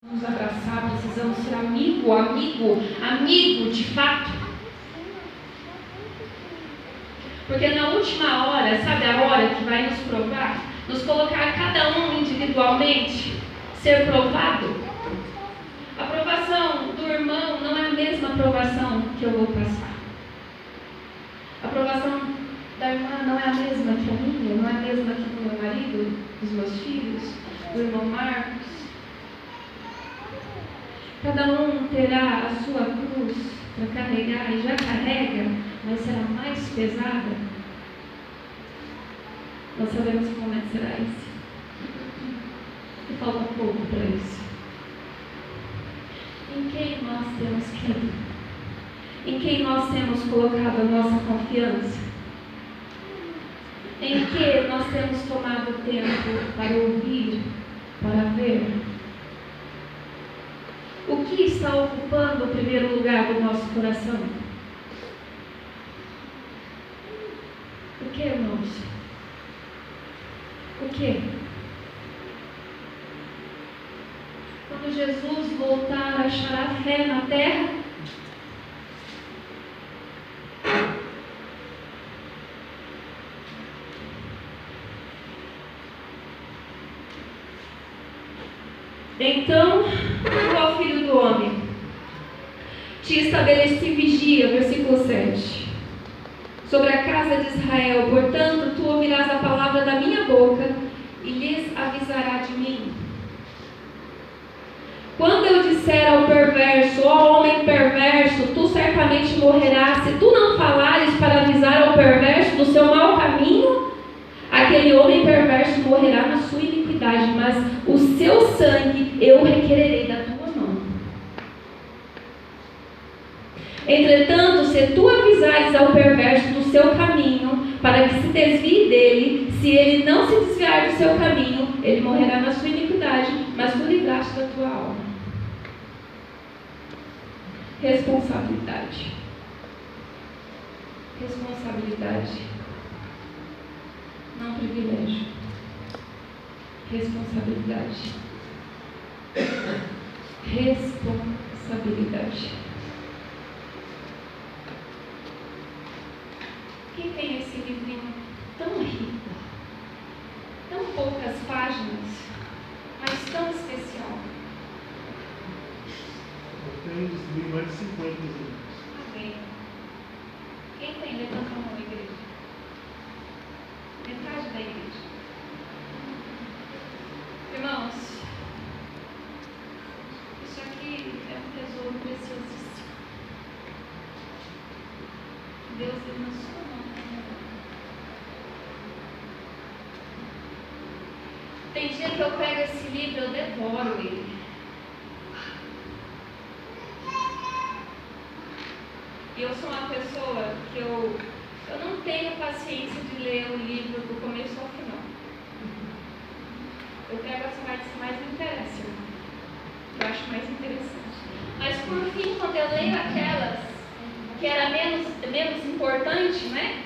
Nos abraçar, precisamos ser amigo de fato. Porque na última hora, sabe a hora que vai nos provar? Nos colocar cada um individualmente, ser provado. A aprovação do irmão não é a mesma aprovação que eu vou passar. A aprovação da irmã não é a mesma que a minha, não é a mesma que do meu marido, dos meus filhos, do irmão Marcos. Cada um terá a sua cruz para carregar e já carrega, mas será mais pesada. Nós sabemos que momento será esse. E falta pouco para isso. Em quem nós temos crido? Em quem nós temos colocado a nossa confiança? Em que nós temos tomado tempo para ouvir, para ver? O que está ocupando o primeiro lugar do nosso coração? O que, irmãos? O que? Quando Jesus voltar, achará fé na terra? Então, ó filho do homem, te estabeleci vigia, versículo 7, sobre a casa de Israel. Portanto, tu ouvirás a palavra da minha boca e lhes avisará de mim. Quando eu disser ao perverso, ó homem perverso, tu certamente morrerás, se tu não falares para avisar ao perverso do seu mau caminho, aquele homem perverso morrerá na sua iniquidade, mas o seu sangue eu requererei da tua mão. Entretanto, se tu avisares ao perverso do seu caminho, para que se desvie dele, se ele não se desviar do seu caminho, ele morrerá na sua iniquidade, mas tu livraste da tua alma. Responsabilidade. Responsabilidade. Não privilégio. Responsabilidade. Responsabilidade. Quem tem esse livrinho tão rico, tão poucas páginas, mas tão especial? Eu tenho mais de 50 livros. Amém. Quem tem? Levanta a mão, igreja. Metade da igreja. Irmãos, isso aqui é um tesouro preciosíssimo. Deus deu na sua mão. Tem dia que eu pego esse livro e eu devoro ele. E eu sou uma pessoa que eu não tenho paciência de ler o livro do começo ao final. Eu pego as partes que mais me interessam, que eu acho mais interessante. Mas por fim, quando eu leio aquelas que era menos importante, né?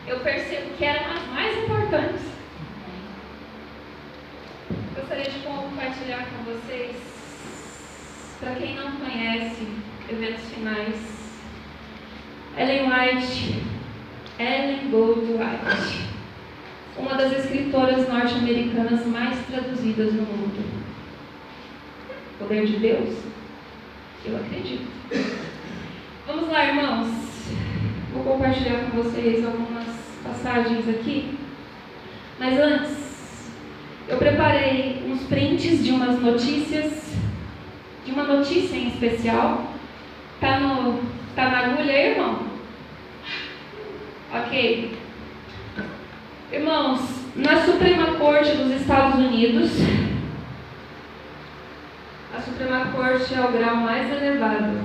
Eu percebo que eram as mais importantes. Gostaria de compartilhar com vocês, para quem não conhece Eventos Finais, Ellen Gold White, uma das escritoras norte-americanas mais traduzidas no mundo. Poder de Deus? Eu acredito. Vamos lá, irmãos. Vou compartilhar com vocês algumas passagens aqui. Mas antes, eu preparei uns prints de umas notícias, de uma notícia em especial. Tá na agulha aí, irmão? Ok. Irmãos, na Suprema Corte dos Estados Unidos, a Suprema Corte é o grau mais elevado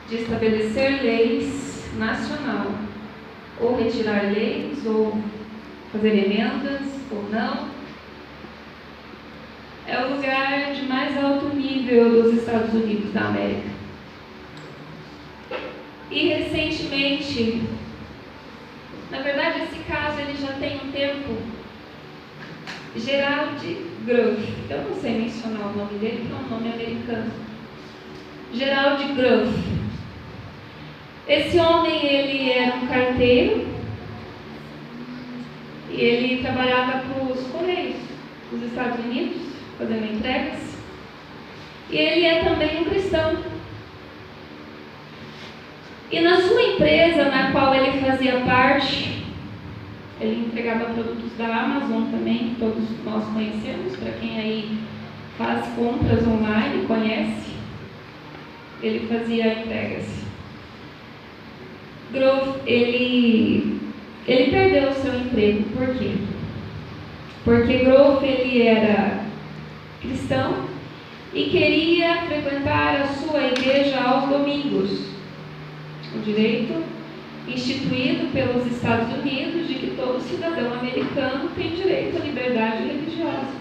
de estabelecer leis nacional, ou retirar leis, ou fazer emendas, ou não. É o lugar de mais alto nível dos Estados Unidos da América. E recentemente, na verdade esse caso ele já tem um tempo, Gerald Grove. Eu não sei mencionar o nome dele, porque é um nome americano. Gerald Grove. Esse homem, ele era um carteiro e ele trabalhava para os Correios dos Estados Unidos, fazendo entregas. E ele é também um cristão. E na sua empresa, na qual ele fazia parte, ele entregava produtos da Amazon também, que todos nós conhecemos, para quem aí faz compras online, conhece. Ele fazia entregas. Grove, ele perdeu o seu emprego. Por quê? Porque Grove, ele era cristão e queria frequentar a sua igreja aos domingos. O direito instituído pelos Estados Unidos de que todo cidadão americano tem direito à liberdade religiosa.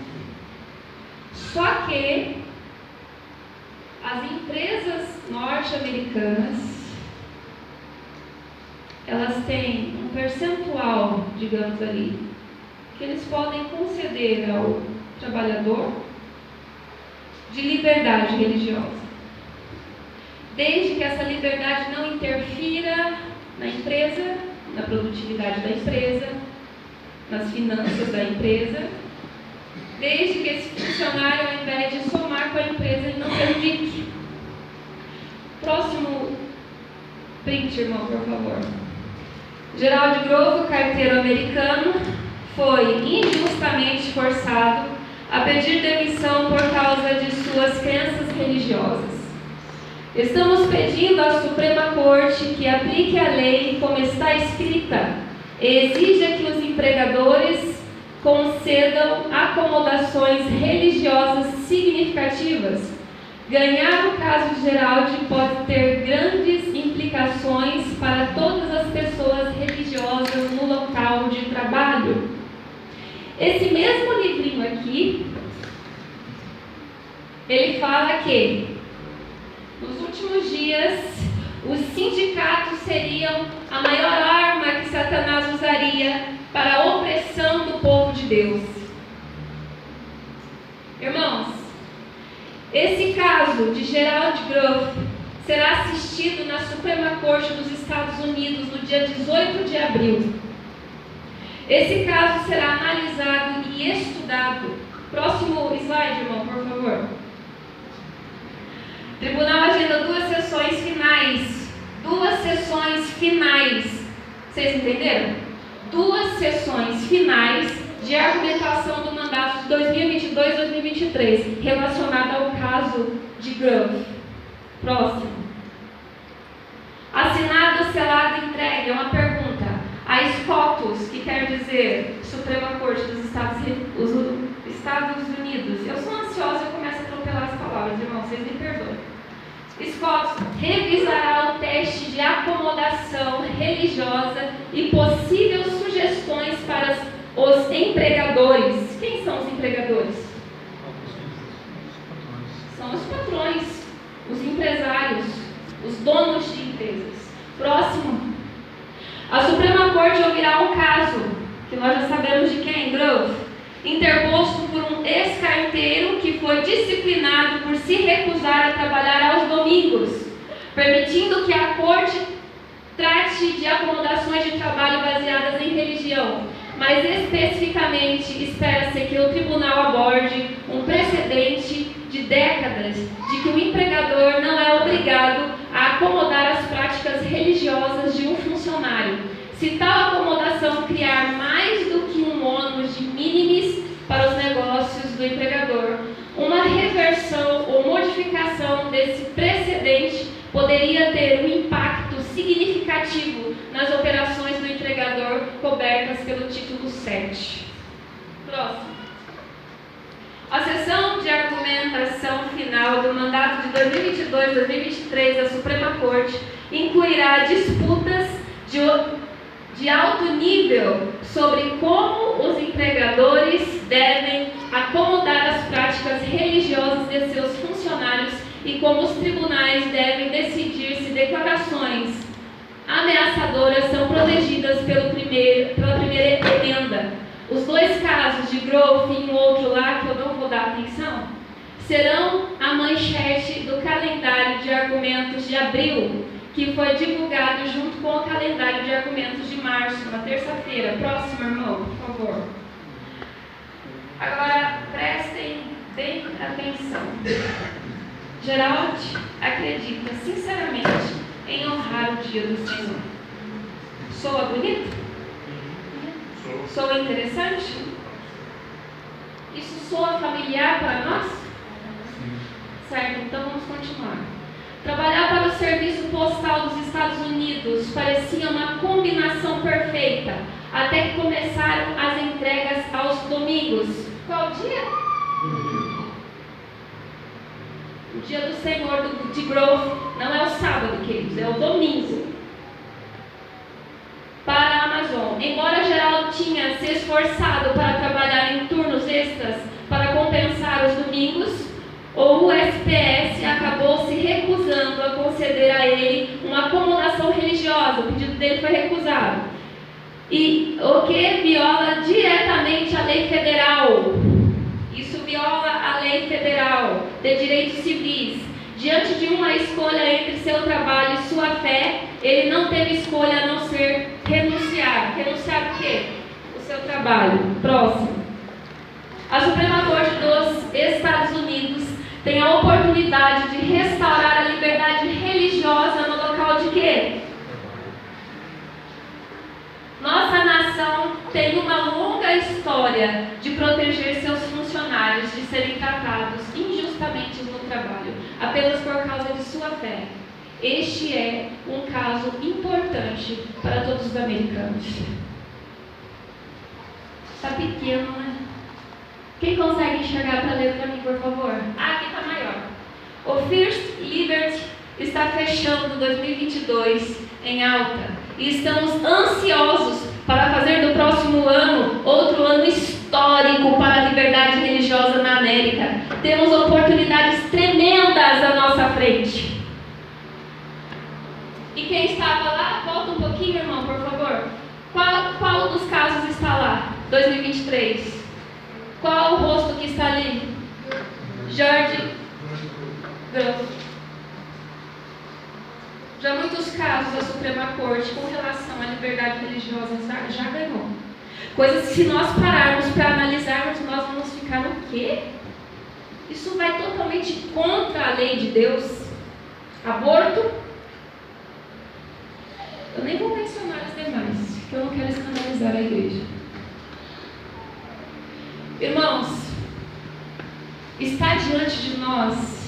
Só que as empresas norte-americanas, elas têm um percentual, digamos ali, que eles podem conceder ao trabalhador de liberdade religiosa, desde que essa liberdade não interfira na empresa, na produtividade da empresa, nas finanças da empresa, desde que esse funcionário, ao invés de somar com a empresa, ele não prejudique. Próximo print, irmão, por favor. Gerald Grove, carteiro americano, foi injustamente forçado a pedir demissão por causa de suas crenças religiosas. Estamos pedindo à Suprema Corte que aplique a lei como está escrita e exija que os empregadores concedam acomodações religiosas significativas. Ganhar o caso de Gerald pode ter grandes implicações para todas as pessoas religiosas no local de trabalho. Esse mesmo livrinho aqui, ele fala que nos últimos dias os sindicatos seriam a maior arma que Satanás usaria para a opressão do povo de Deus. Irmãos, esse caso de Gerald Grove será assistido na Suprema Corte dos Estados Unidos no dia 18 de abril. Esse caso será analisado e estudado. Próximo slide, irmão, por favor. O tribunal agenda duas sessões finais. Duas sessões finais. Vocês entenderam? Duas sessões finais de argumentação do mandato de 2022-2023 relacionada ao caso de Grove. Próximo. Assinado, selado, entregue. É uma pergunta. A SCOTUS, que quer dizer Suprema Corte dos Estados Unidos. Eu sou ansiosa e começo a atropelar as palavras, irmão, vocês me perdoem. SCOTUS revisará o teste de acomodação religiosa e possíveis sugestões para os empregadores. Quem são os empregadores? São os patrões, os empresários, os donos de empresas. Próximo. A Suprema Corte ouvirá um caso, que nós já sabemos de quem, Grove, interposto por um ex-carteiro que foi disciplinado por se recusar a trabalhar aos domingos, permitindo que a Corte trate de acomodações de trabalho baseadas em religião, mas especificamente espera-se que o tribunal aborde um precedente de décadas de que o empregador não é obrigado a acomodar as práticas religiosas de um funcionário, se tal acomodação criar mais do que um ônus de minimis para os negócios do empregador. Uma reversão ou modificação desse precedente poderia ter um impacto significativo nas operações do empregador cobertas pelo título 7. Próximo. A sessão de argumentação final do mandato de 2022-2023 da Suprema Corte incluirá disputas de alto nível sobre como os empregadores devem acomodar as práticas religiosas de seus funcionários e como os tribunais devem decidir se declarações ameaçadoras são protegidas pela primeira emenda. Os dois casos de Grove e um outro lá, que eu não vou dar atenção, serão a manchete do calendário de argumentos de abril, que foi divulgado junto com o calendário de argumentos de março, na terça-feira. Próximo, irmão, por favor. Agora, prestem bem atenção. Gerald acredita sinceramente em honrar o dia do Senhor. Soa bonito? Soa interessante? Isso soa familiar para nós? Certo, então vamos continuar. Trabalhar para o serviço postal dos Estados Unidos parecia uma combinação perfeita, até que começaram as entregas aos domingos. Qual dia? O dia do Senhor de Grove não é o sábado, queridos, é o domingo. Para a Amazon. Embora Geraldo tinha se esforçado para trabalhar em turnos extras para compensar os domingos, o USPS acabou se recusando a conceder a ele uma acomodação religiosa. O pedido dele foi recusado. E o que viola diretamente a lei federal. Isso viola a lei federal de direitos civis. Diante de uma escolha entre seu trabalho e sua fé, ele não teve escolha a não ser renunciar. Renunciar o quê? O seu trabalho. Próximo. A Suprema Corte dos Estados Unidos tem a oportunidade de restaurar a liberdade religiosa no local de quê? Nossa nação tem uma longa história de proteger seus funcionários de serem tratados injustamente no trabalho, apenas por causa de sua fé. Este é um caso importante para todos os americanos. Está pequeno, né? Quem consegue enxergar para ler para mim, por favor? Aqui está maior. O First Liberty está fechando 2022 em alta. E estamos ansiosos para fazer do próximo ano outro ano histórico para a liberdade religiosa na América. Temos oportunidades tremendas à nossa frente. E quem estava lá, volta um pouquinho, irmão, por favor. Qual dos casos está lá? 2023. Qual o rosto que está ali? George Grove. Já muitos casos a Suprema Corte com relação à liberdade religiosa já ganhou. Coisas que se nós pararmos para analisarmos, nós vamos ficar no quê? Isso vai totalmente contra a lei de Deus. Aborto. Eu nem vou mencionar as demais, porque eu não quero escandalizar a igreja. Irmãos, está diante de nós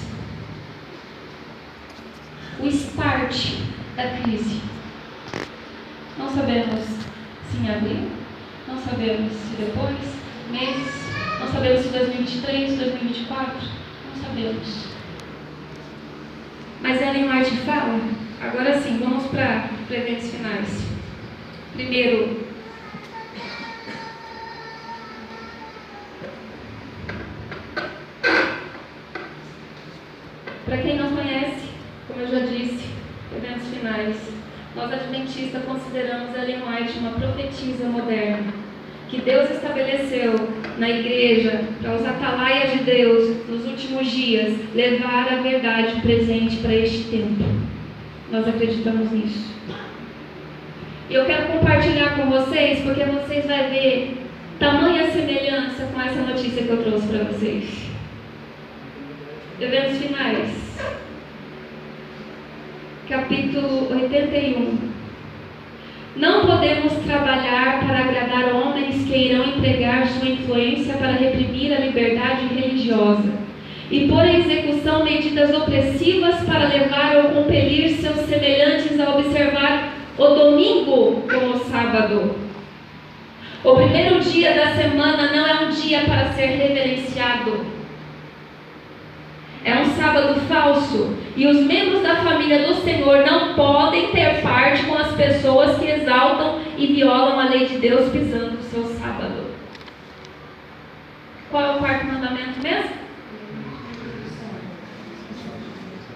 o start da crise. Não sabemos se em abril, não sabemos se depois, meses, não sabemos se 2023, 2024, não sabemos. Mas Ellen White fala, agora sim, vamos para eventos finais. Primeiro, para quem não conhece, como eu já disse, eventos finais, nós adventistas consideramos Ellen White uma profetisa moderna, que Deus estabeleceu na igreja para os atalaias de Deus nos últimos dias levar a verdade presente para este tempo. Nós acreditamos nisso. E eu quero compartilhar com vocês, porque vocês vão ver tamanha semelhança com essa notícia que eu trouxe para vocês. Eventos finais. Capítulo 81. Não podemos trabalhar para agradar homens que irão empregar sua influência para reprimir a liberdade religiosa e pôr em execução medidas opressivas para levar ou compelir seus semelhantes a observar o domingo como sábado. O primeiro dia da semana não é um dia para ser reverenciado. É um sábado falso, e os membros da família do Senhor não podem ter parte com as pessoas que exaltam e violam a lei de Deus pisando o seu sábado. Qual é o quarto mandamento mesmo?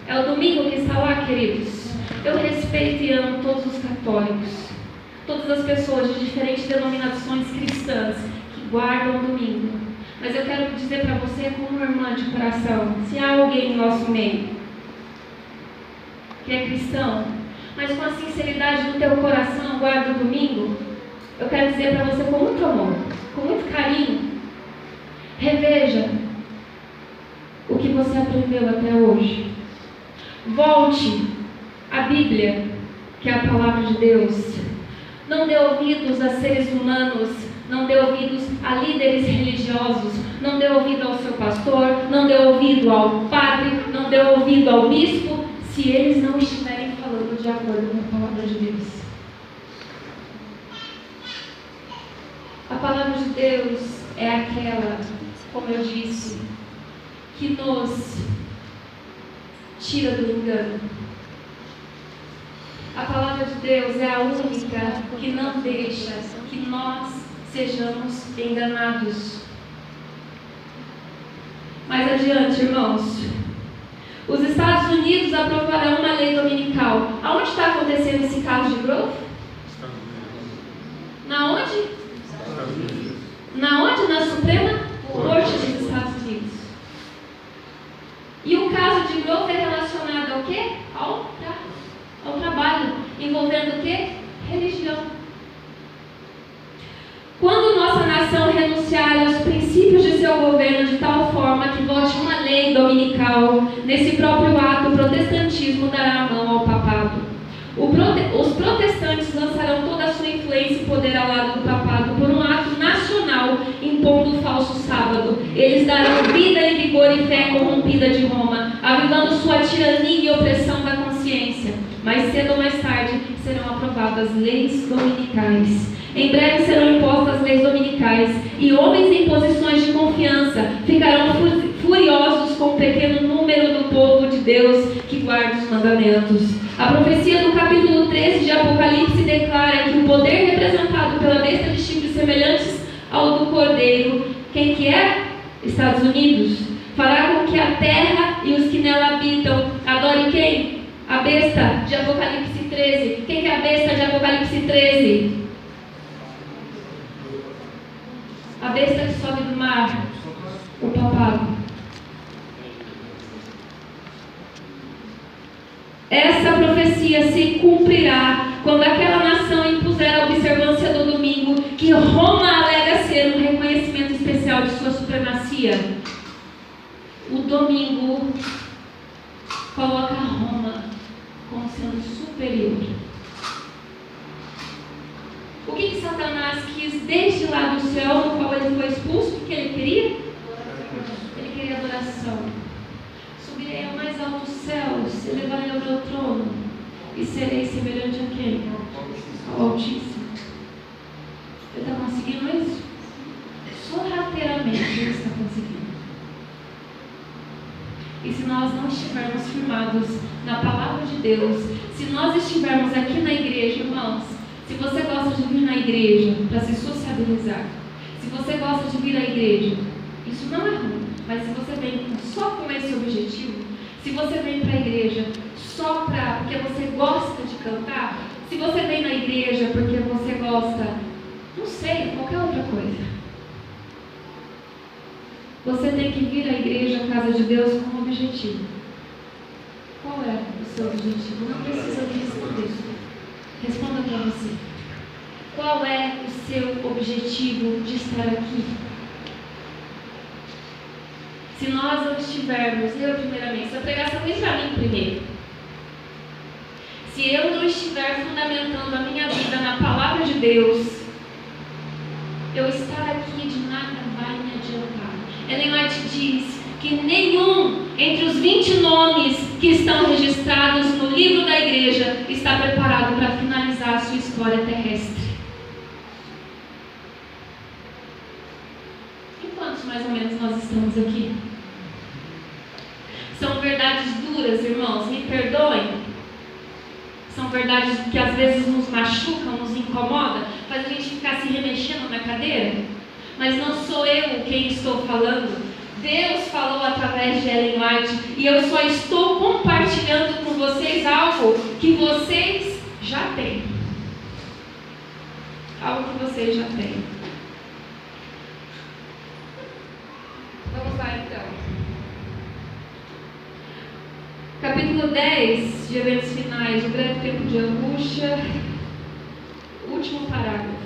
É o domingo que está lá, queridos. Eu respeito e amo todos os católicos, todas as pessoas de diferentes denominações cristãs que guardam o domingo. Mas eu quero dizer para você, como irmã de coração, se há alguém em nosso meio que é cristão, mas com a sinceridade do teu coração guarda o domingo, eu quero dizer para você com muito amor, com muito carinho, reveja o que você aprendeu até hoje. Volte à Bíblia, que é a palavra de Deus. Não dê ouvidos a seres humanos, não dê ouvidos a líderes religiosos, não dê ouvido ao seu pastor, não dê ouvido ao padre, não dê ouvido ao bispo, se eles não estiverem falando de acordo com a palavra de Deus. A palavra de Deus é aquela, como eu disse, que nos tira do engano. A palavra de Deus é a única que não deixa que nós sejamos enganados. Mais adiante, irmãos, os Estados Unidos aprovarão uma lei dominical. Aonde está acontecendo esse caso de Grove? Na onde? Na onde? Na Suprema Corte dos Estados Unidos. E o caso de Grove é relacionado ao quê? Ao trabalho, envolvendo o quê? Religião. Quando nossa nação renunciar aos princípios de seu governo de tal forma que vote uma lei dominical, nesse próprio ato o protestantismo dará a mão ao papado. Os protestantes lançarão toda a sua influência e poder ao lado do papado por um ato nacional, impondo o falso sábado. Eles darão vida e vigor e fé corrompida de Roma, avivando sua tirania e opressão da consciência. Mais cedo ou mais tarde serão aprovadas leis dominicais. Em breve serão impostas leis dominicais, e homens em posições de confiança ficarão furiosos com o pequeno número do povo de Deus que guarda os mandamentos. A profecia do capítulo 13 de Apocalipse declara que o poder representado pela besta de chifres semelhantes ao do cordeiro, quem que é? Estados Unidos, fará com que a terra e os que nela habitam adorem quem? A besta de Apocalipse 13. Quem que é a besta de Apocalipse 13? A besta que sobe do mar, o papado. Essa profecia se cumprirá quando aquela nação impuser a observância do domingo, que Roma alega ser um reconhecimento especial de sua supremacia. O domingo coloca Roma como sendo superior. O que Satanás quis desde lá do céu, no qual ele foi expulso? O que ele queria? Ele queria adoração. Subirei ao mais alto céus, elevarei ao meu trono, e serei semelhante a quem? Ao Altíssimo. Ele está conseguindo isso? Sorrateiramente ele está conseguindo. E se nós não estivermos firmados na palavra de Deus, se nós estivermos aqui na igreja, irmãos, se você gosta de vir na igreja para se sociabilizar, se você gosta de vir à igreja, isso não é ruim, mas se você vem só com esse objetivo, se você vem para a igreja só porque você gosta de cantar, se você vem na igreja porque você gosta, não sei, qualquer outra coisa, você tem que vir à igreja, à casa de Deus, com um objetivo. Qual é o seu objetivo? Não precisa me responder. Responda para você. Qual é o seu objetivo de estar aqui? Se nós não estivermos, eu primeiramente, essa pregação vem para mim primeiro. Se eu não estiver fundamentando a minha vida na palavra de Deus, eu estar aqui de nada vai me adiantar. Ellen White diz que nenhum entre os 20 nomes que estão registrados no livro da igreja está preparado para finalizar a sua história terrestre. E quantos mais ou menos nós estamos aqui? São verdades duras, irmãos, me perdoem. São verdades que às vezes nos machucam, nos incomodam, faz a gente ficar se remexendo na cadeira. Mas não sou eu quem estou falando. Deus falou através de Ellen White, e eu só estou compartilhando com vocês algo que vocês já têm. Algo que vocês já têm. começar então. Capítulo 10 de Eventos Finais, o grande tempo de angústia, último parágrafo.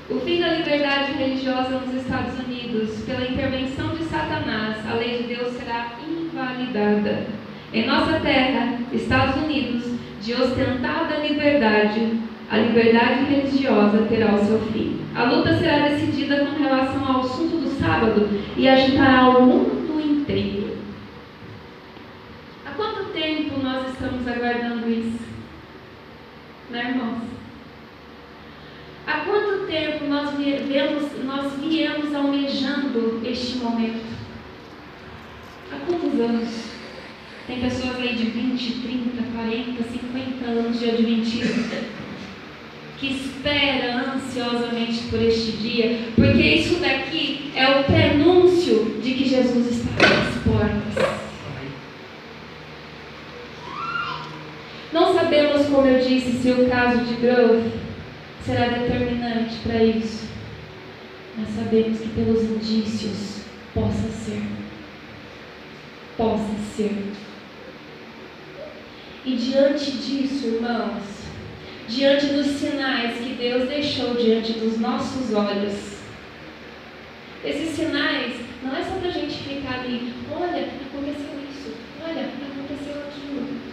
O fim da liberdade religiosa nos Estados Unidos, pela intervenção de Satanás, a lei de Deus será invalidada. Em nossa terra, Estados Unidos, de ostentada liberdade, a liberdade religiosa terá o seu fim. A luta será decidida com relação ao assunto do sábado e agitará o mundo inteiro. Há quanto tempo nós estamos aguardando isso? Né, irmãos? Há quanto tempo nós viemos almejando este momento? Há quantos anos? Tem pessoas aí de 20, 30, 40, 50 anos de adventismo que esperam ansiosamente por este dia, porque isso daqui é o prenúncio de que Jesus está às portas. Não sabemos, como eu disse, se o caso de Grove será determinante para isso, mas sabemos que pelos indícios possa ser. Possa ser. E diante disso, irmãos, diante dos sinais que Deus deixou diante dos nossos olhos, esses sinais não é só para a gente ficar ali, olha, aconteceu isso, olha, aconteceu aquilo.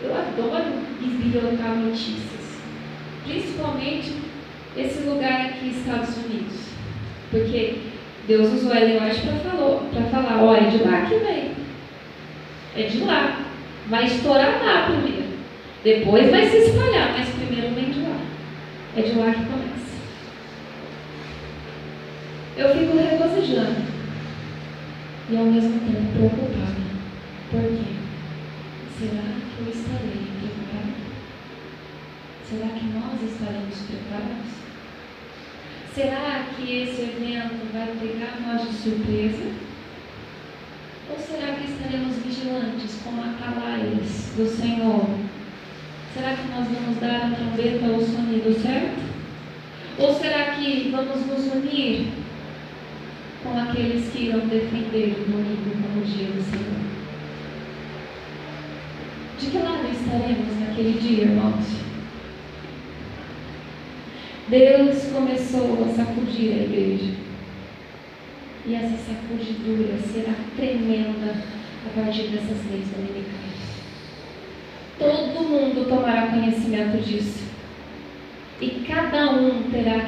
Eu adoro esbilotar notícias, principalmente esse lugar aqui, Estados Unidos, porque Deus usou a Ellen White para falar, olha, é de lá que vem, é de lá, vai estourar lá primeiro, depois vai se espalhar, mas primeiro vem de lá, é de lá que começa. Eu fico regozijando e ao mesmo tempo preocupada. Por quê? Será que eu estarei preparada? Será que nós estaremos preparados? Será que esse evento vai pegar nós de surpresa? Ou será que estaremos vigilantes como atalaias do Senhor? Será que nós vamos dar a trombeta ao sonido certo? Ou será que vamos nos unir com aqueles que irão defender o domingo como o dia do Senhor? De que lado estaremos naquele dia, irmãos? Deus começou a sacudir a igreja. E essa sacudidura será tremenda a partir dessas leis dominicais. Todo mundo tomará conhecimento disso. E cada um terá que